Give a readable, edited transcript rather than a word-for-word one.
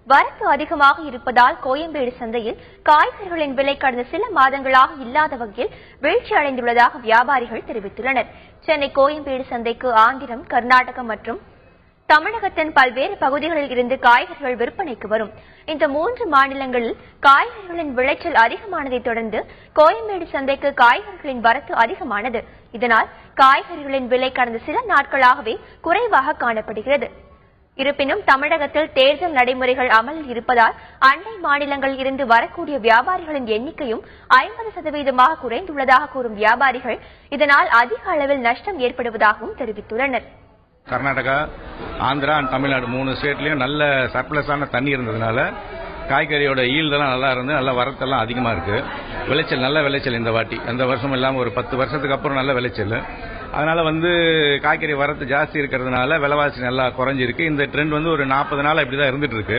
வரத்து அதிகமாக இருப்பதால் கோயம்பேடு சந்தையில் காய்கறிகளின் விலை கடந்த சில மாதங்களாக இல்லாத வகையில் வீழ்ச்சி அடைந்துள்ளதாக வியாபாரிகள் தெரிவித்துள்ளனர். சென்னை கோயம்பேடு சந்தைக்கு ஆந்திரம், கர்நாடகம் மற்றும் தமிழகத்தின் பல்வேறு பகுதிகளில் இருந்து காய்கறிகள் விற்பனைக்கு வரும். இந்த 3 மாநிலங்களில் காய்கறிகளின் விளைச்சல் அதிகமானதை தொடர்ந்து கோயம்பேடு சந்தைக்கு காய்கறிகளின் வரத்து அதிகமானது. இதனால் காய்கறிகளின் விலை கடந்த சில நாட்களாகவே குறைவாக காணப்படுகிறது. இருப்பினும் தமிழகத்தில் தேர்தல் நடைமுறைகள் அமலில் இருப்பதால் அண்டை மாநிலங்களில் இருந்து வரக்கூடிய வியாபாரிகளின் எண்ணிக்கையும் 50% குறைந்துள்ளதாக கூறும் வியாபாரிகள் இதனால் அதிக அளவில் நஷ்டம் ஏற்படுவதாகவும் தெரிவித்துள்ளனர். கர்நாடகா, ஆந்திரா, தமிழ்நாடு 3 ஸ்டேட்லயும் நல்ல சர்ப்ளஸான தண்ணி இருந்ததுனால காய்கறியோட ஈல்டெல்லாம் நல்லா இருந்து நல்ல வரத்தெல்லாம் அதிகமாக இருக்கு. விளைச்சல் நல்ல விளைச்சல் இந்த வாட்டி எந்த வருஷமும் இல்லாமல் ஒரு 10 வருஷத்துக்கு அப்புறம் நல்ல விளைச்சல். அதனால காய்கறி வரத்து ஜாஸ்தி இருக்கிறதுனால விலைவாசி நல்லா குறைஞ்சிருக்கு. இந்த ட்ரெண்ட் ஒரு 40 நாள் இப்படிதான் இருந்துட்டு இருக்கு.